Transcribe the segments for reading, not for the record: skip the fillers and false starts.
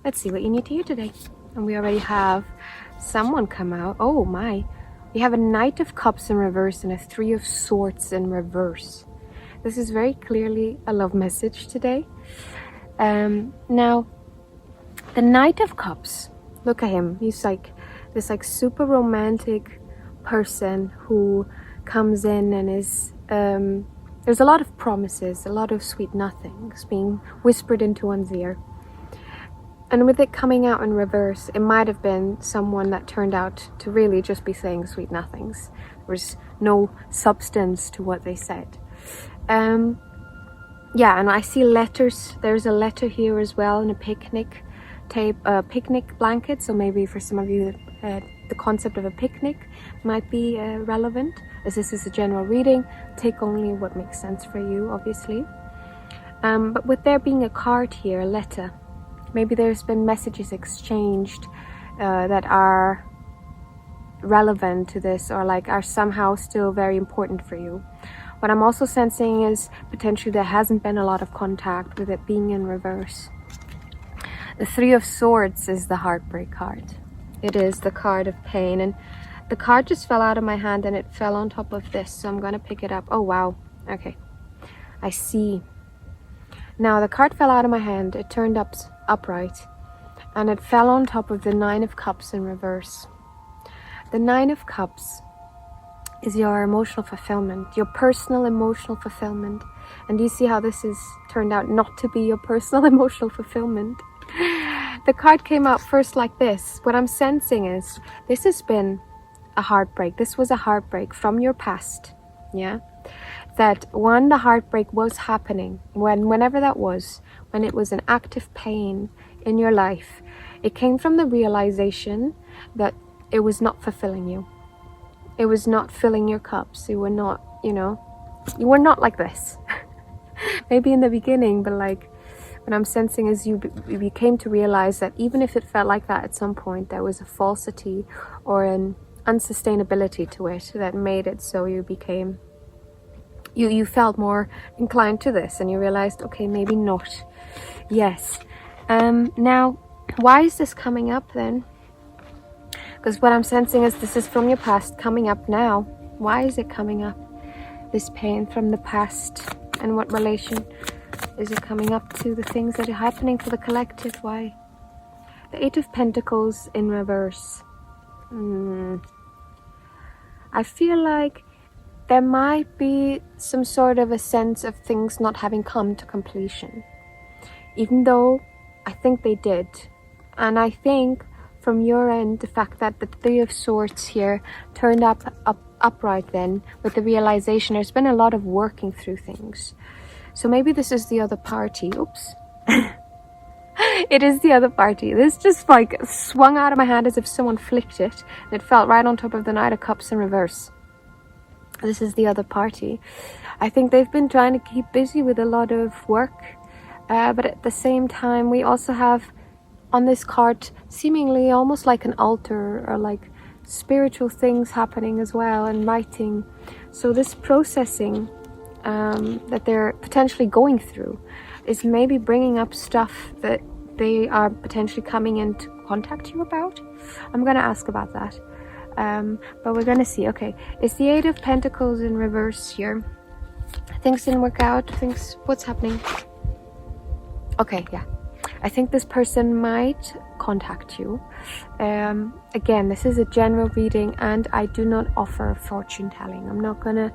Let's see what you need to hear today. And we already have someone come out. Oh my. We have a Knight of Cups in reverse and a Three of Swords in reverse. This is very clearly a love message today. Now, the Knight of Cups, look at him. He's like this super romantic person who comes in and is, there's a lot of promises, a lot of sweet nothings being whispered into one's ear. And with it coming out in reverse, it might have been someone that turned out to really just be saying sweet nothings. There was no substance to what they said. Yeah, and I see letters. There's a letter here as well, and a picnic picnic blanket. So maybe for some of you, the concept of a picnic might be relevant, as this is a general reading. Take only what makes sense for you, obviously. But with there being a card here, a letter, maybe there's been messages exchanged that are relevant to this, or like are somehow still very important for you. What I'm also sensing is potentially there hasn't been a lot of contact with it being in reverse. The Three of Swords is the heartbreak card. It is the card of pain, and the card just fell out of my hand and it fell on top of this, so I'm going to pick it up. Oh wow, okay, I see. Now the card fell out of my hand, it turned upright, and it fell on top of the Nine of Cups in reverse. The Nine of Cups is your emotional fulfillment, your personal emotional fulfillment. And do you see how this has turned out not to be your personal emotional fulfillment? The card came out first like this. What I'm sensing is this has been a heartbreak. This was a heartbreak from your past. Yeah. That when the heartbreak was happening, whenever that was, when it was an active pain in your life, it came from the realization that it was not fulfilling you. It was not filling your cups. You were not, you were not like this. Maybe in the beginning, but like what I'm sensing is you came to realize that even if it felt like that at some point, there was a falsity or an unsustainability to it that made it so you became, you felt more inclined to this, and you realized, okay, maybe not. Yes. Now, why is this coming up then? Because what I'm sensing is this is from your past coming up now. Why is it coming up? This pain from the past. And what relation is it coming up to the things that are happening for the collective? Why? The Eight of Pentacles in reverse. I feel like there might be some sort of a sense of things not having come to completion. Even though I think they did. And I think from your end, the fact that the Three of Swords here turned upright then, with the realization there's been a lot of working through things. So maybe this is the other party. Oops. It is the other party. This just like swung out of my hand as if someone flicked it, and it fell right on top of the Knight of Cups in reverse. This is the other party. I think they've been trying to keep busy with a lot of work, but at the same time we also have on this card seemingly almost like an altar or like spiritual things happening as well, and writing. So this processing that they're potentially going through is maybe bringing up stuff that they are potentially coming in to contact you about. I'm going to ask about that, but we're going to see. Okay, it's the Eight of Pentacles in reverse here. Things didn't work out. What's happening? Okay, yeah, I think this person might contact you. Again, this is a general reading and I do not offer fortune telling. I'm not gonna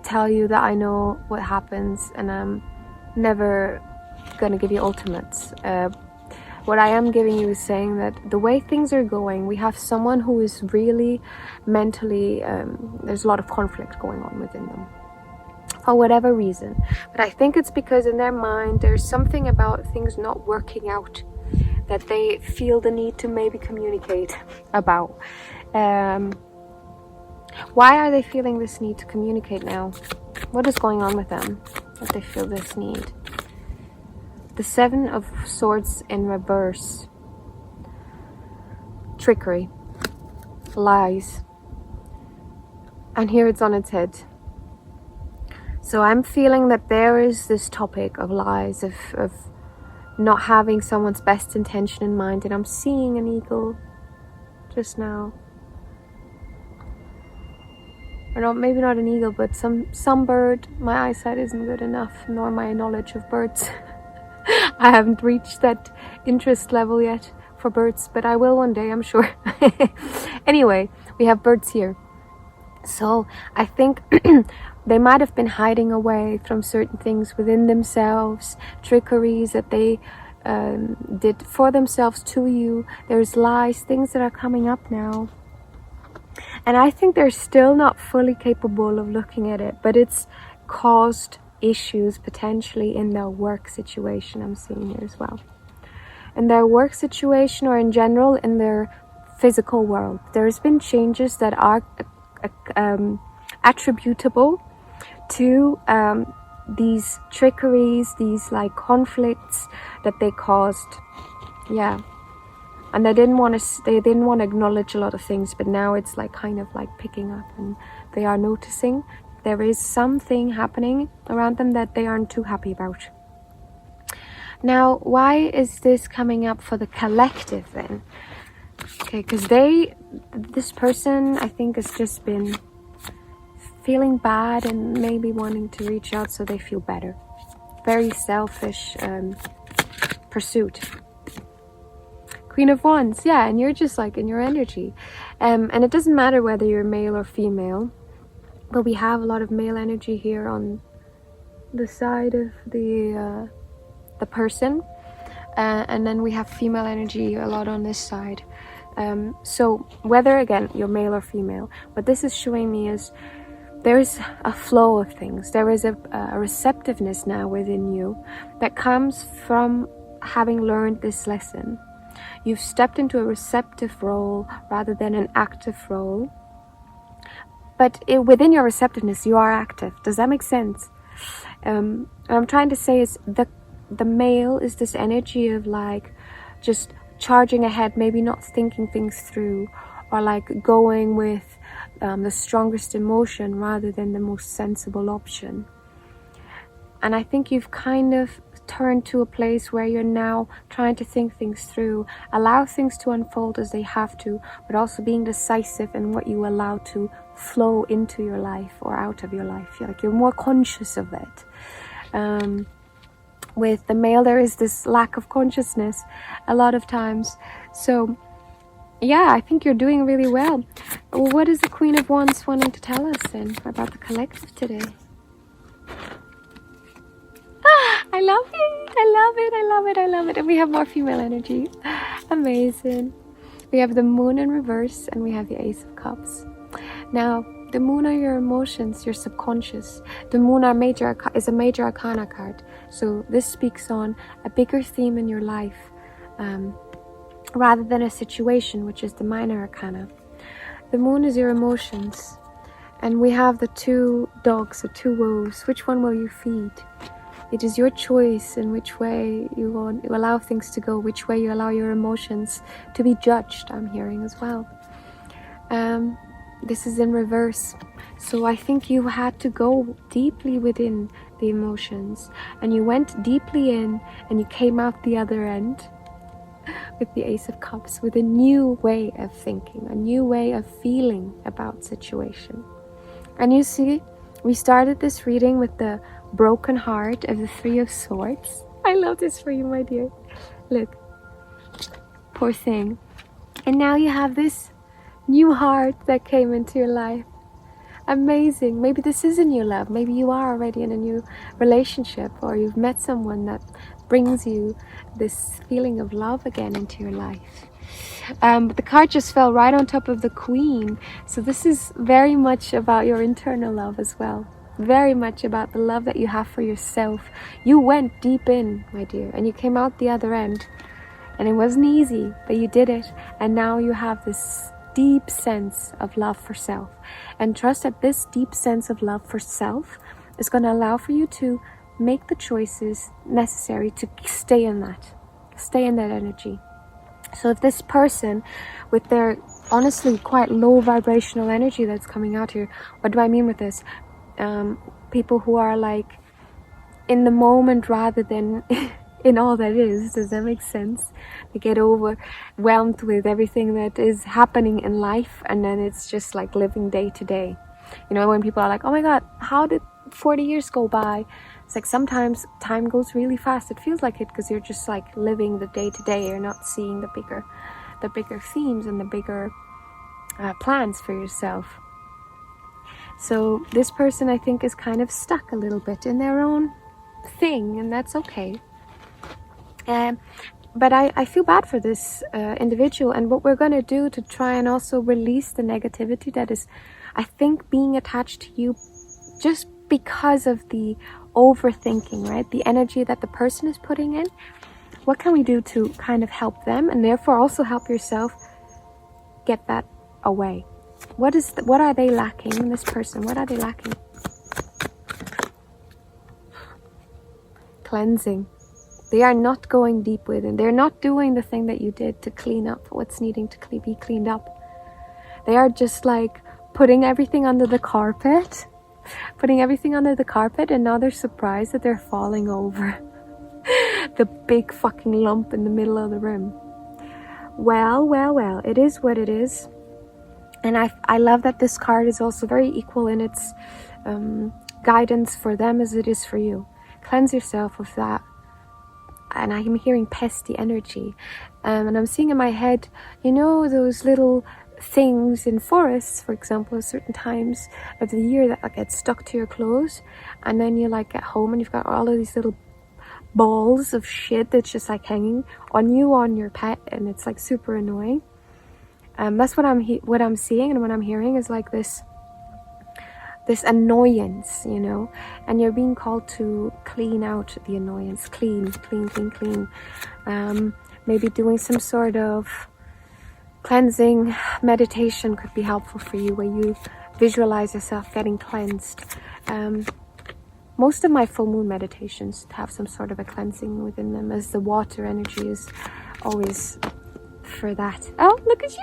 tell you that I know what happens, and I'm never gonna give you ultimates. What I am giving you is saying that the way things are going, we have someone who is really mentally, there's a lot of conflict going on within them. For whatever reason, but I think it's because in their mind there's something about things not working out that they feel the need to maybe communicate about. Why are they feeling this need to communicate now? What is going on with them that they feel this need? The Seven of Swords in reverse. Trickery, lies, and here it's on its head. So I'm feeling that there is this topic of lies, of not having someone's best intention in mind. And I'm seeing an eagle just now. Or not, maybe not an eagle, but some bird. My eyesight isn't good enough, nor my knowledge of birds. I haven't reached that interest level yet for birds, but I will one day, I'm sure. Anyway, we have birds here. So I think they might have been hiding away from certain things within themselves, trickeries that they did for themselves to you. There's lies, things that are coming up now. And I think they're still not fully capable of looking at it, but it's caused issues potentially in their work situation, I'm seeing here as well. In their work situation, or in general in their physical world, there's been changes that are attributable to these trickeries, these like conflicts that they caused. Yeah. And they didn't want to acknowledge a lot of things, but now it's like kind of like picking up, and they are noticing there is something happening around them that they aren't too happy about. Now, why is this coming up for the collective then? Okay, because this person, I think, has just been feeling bad and maybe wanting to reach out so they feel better. Very selfish pursuit. Queen of Wands, yeah, and you're just like in your energy. And it doesn't matter whether you're male or female, but we have a lot of male energy here on the side of the person. And then we have female energy a lot on this side. So whether, again, you're male or female, what this is showing me is there's a flow of things. There is a receptiveness now within you that comes from having learned this lesson. You've stepped into a receptive role rather than an active role. But within your receptiveness, you are active. Does that make sense? What I'm trying to say is the male is this energy of like just charging ahead, maybe not thinking things through, or like going with the strongest emotion rather than the most sensible option. And I think you've kind of turned to a place where you're now trying to think things through, allow things to unfold as they have to, but also being decisive in what you allow to flow into your life or out of your life. You're more conscious of it. With the male, there is this lack of consciousness a lot of times. So yeah, I think you're doing really well. What is the Queen of Wands wanting to tell us then about the collective today? I love it, I love it, I love it, I love it. And we have more female energy. Amazing. We have the Moon in reverse, and we have the Ace of Cups. Now, the Moon are your emotions, your subconscious. The Moon is a major arcana card. So this speaks on a bigger theme in your life, rather than a situation, which is the minor arcana. The Moon is your emotions. And we have the two dogs, the two wolves. Which one will you feed? It is your choice in which way you allow things to go, which way you allow your emotions to be judged, I'm hearing as well. This is in reverse. So I think you had to go deeply within the emotions, and you went deeply in, and you came out the other end with the Ace of Cups, with a new way of thinking, a new way of feeling about situation. And you see, we started this reading with the broken heart of the Three of Swords. I love this for you, my dear. Look, poor thing. And now you have this new heart that came into your life. Amazing. Maybe this is a new love. Maybe you are already in a new relationship, or you've met someone that brings you this feeling of love again into your life. But the card just fell right on top of the Queen. So this is very much about your internal love as well. Very much about the love that you have for yourself. You went deep in, my dear, and you came out the other end. And it wasn't easy, but you did it. And now you have this deep sense of love for self. And trust that this deep sense of love for self is going to allow for you to make the choices necessary to stay in that energy. So if this person, with their honestly quite low vibrational energy that's coming out here, what do I mean with this? People who are like in the moment rather than in all that is. Does that make sense? They get overwhelmed with everything that is happening in life, and then it's just like living day to day. You know, when people are like, oh my god, how did 40 years go by? It's like sometimes time goes really fast. It feels like it because you're just like living the day to day. You're not seeing the bigger themes and the bigger plans for yourself. So this person, I think, is kind of stuck a little bit in their own thing, and that's okay. But I feel bad for this individual, and what we're going to do to try and also release the negativity that is, I think, being attached to you just because of the overthinking, right? The energy that the person is putting in. What can we do to kind of help them, and therefore also help yourself get that away? What are they lacking in this person? What are they lacking? Cleansing. They are not going deep within. They're not doing the thing that you did to clean up what's needing to be cleaned up. They are just like putting everything under the carpet. And now they're surprised that they're falling over the big fucking lump in the middle of the room. Well, it is what it is. And I love that this card is also very equal in its guidance for them as it is for you. Cleanse yourself of that. And I'm hearing pesty energy. And I'm seeing in my head, you know, those little things in forests, for example, at certain times of the year that like get stuck to your clothes, and then you like get home and you've got all of these little balls of shit that's just like hanging on you, on your pet, and it's like super annoying. That's what I'm seeing, and what I'm hearing is like this annoyance, you know, and you're being called to clean out the annoyance. Clean. Maybe doing some sort of cleansing meditation could be helpful for you, where you visualize yourself getting cleansed. Most of my full moon meditations have some sort of a cleansing within them, as the water energy is always for that. Oh, look at you!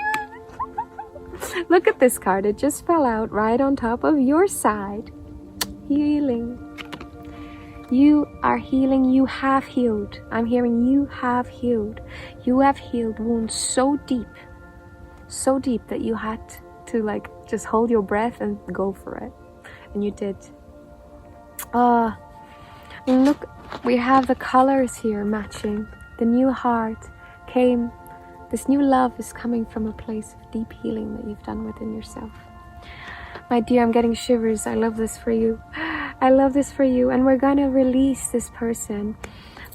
Look at this card. It just fell out right on top of your side. Healing. You are healing. You have healed. I'm hearing you have healed. You have healed wounds so deep that you had to like just hold your breath and go for it. And you did. Look, we have the colors here matching. The new heart came. This new love is coming from a place of deep healing that you've done within yourself. My dear, I'm getting shivers. I love this for you. I love this for you. And we're going to release this person.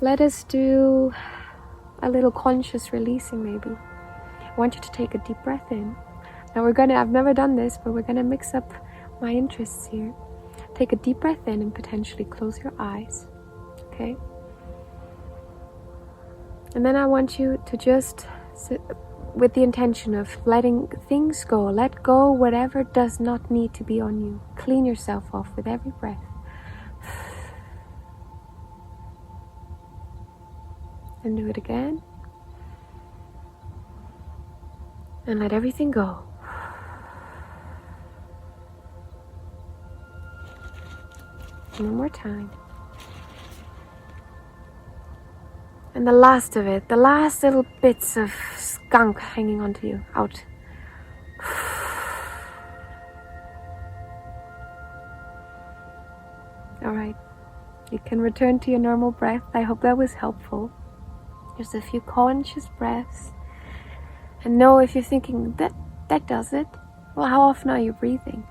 Let us do a little conscious releasing maybe. I want you to take a deep breath in. Now I've never done this, but we're going to mix up my interests here. Take a deep breath in and potentially close your eyes. Okay? And then I want you to just sit with the intention of letting things go. Let go whatever does not need to be on you. Clean yourself off with every breath. And do it again. And let everything go. One more time. And the last of it, the last little bits of skunk hanging onto you, out. Alright, you can return to your normal breath. I hope that was helpful. Just a few conscious breaths. And know if you're thinking, that does it. Well, how often are you breathing?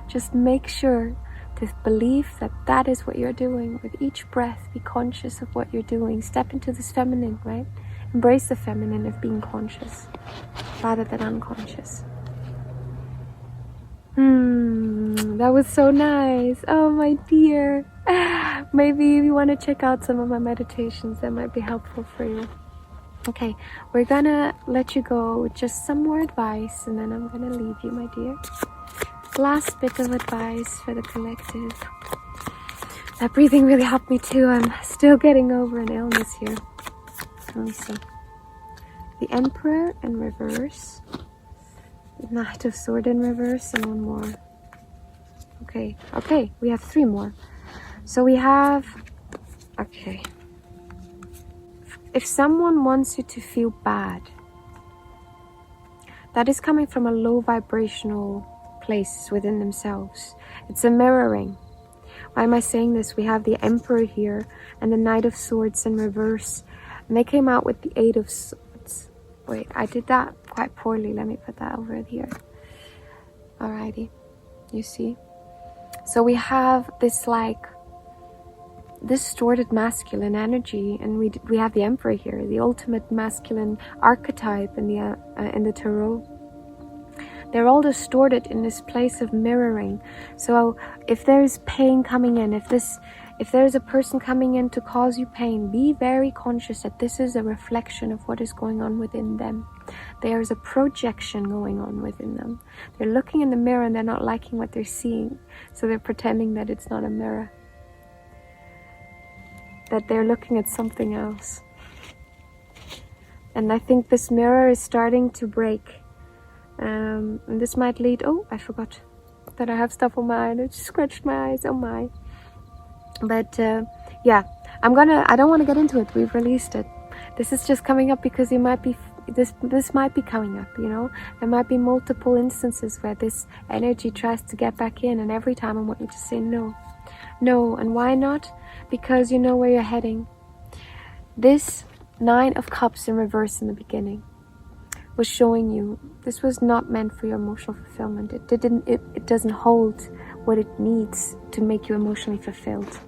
Just make sure to believe that is what you're doing. With each breath, be conscious of what you're doing. Step into this feminine, right? Embrace the feminine of being conscious rather than unconscious. That was so nice. Oh, my dear. Maybe if you want to check out some of my meditations, that might be helpful for you. Okay, we're gonna let you go with just some more advice, and then I'm gonna leave you, my dear. Last bit of advice for the collective. That breathing really helped me too. I'm still getting over an illness here. Let me see. The Emperor in reverse. The Knight of Sword in reverse, and one more. Okay, we have 3 more. So we have, okay. if someone wants you to feel bad, that is coming from a low vibrational place within themselves. It's a mirroring. Why am I saying this? We have the Emperor here and the Knight of Swords in reverse. And they came out with the Eight of Swords. Wait, I did that quite poorly. Let me put that over here. Alrighty. You see? So we have this like distorted masculine energy, and we have the Emperor here, the ultimate masculine archetype in the tarot. They're all distorted in this place of mirroring. So if there's pain coming in, if there's a person coming in to cause you pain, be very conscious that this is a reflection of what is going on within them. There's a projection going on within them. They're looking in the mirror and they're not liking what they're seeing, so they're pretending that it's not a mirror, that they're looking at something else. And I think this mirror is starting to break. And this might lead, oh, I forgot that I have stuff on my eye. I just scratched my eyes, oh my. But yeah, I don't want to get into it. We've released it. This is just coming up because you might be, this might be coming up, you know. There might be multiple instances where this energy tries to get back in, and every time I want you to say no. No, and why not? Because you know where you're heading. This Nine of Cups in reverse in the beginning was showing you this was not meant for your emotional fulfillment. It doesn't hold what it needs to make you emotionally fulfilled.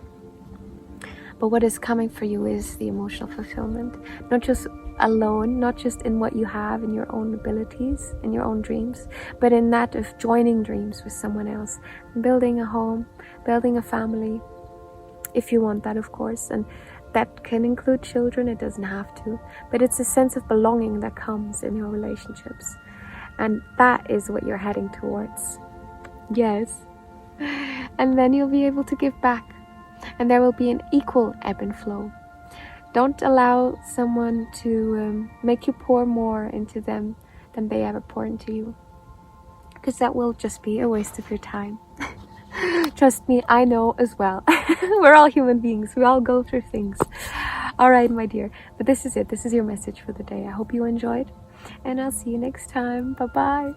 But what is coming for you is the emotional fulfillment, not just alone, not just in what you have, in your own abilities, in your own dreams, but in that of joining dreams with someone else, building a home, building a family, if you want that, of course. And that can include children, it doesn't have to, but it's a sense of belonging that comes in your relationships, and that is what you're heading towards. Yes. And then you'll be able to give back, and there will be an equal ebb and flow. Don't allow someone to make you pour more into them than they ever pour into you, because that will just be a waste of your time. Trust me, I know as well. We're all human beings. We all go through things. All right, my dear. But this is it. This is your message for the day. I hope you enjoyed, and I'll see you next time. Bye-bye.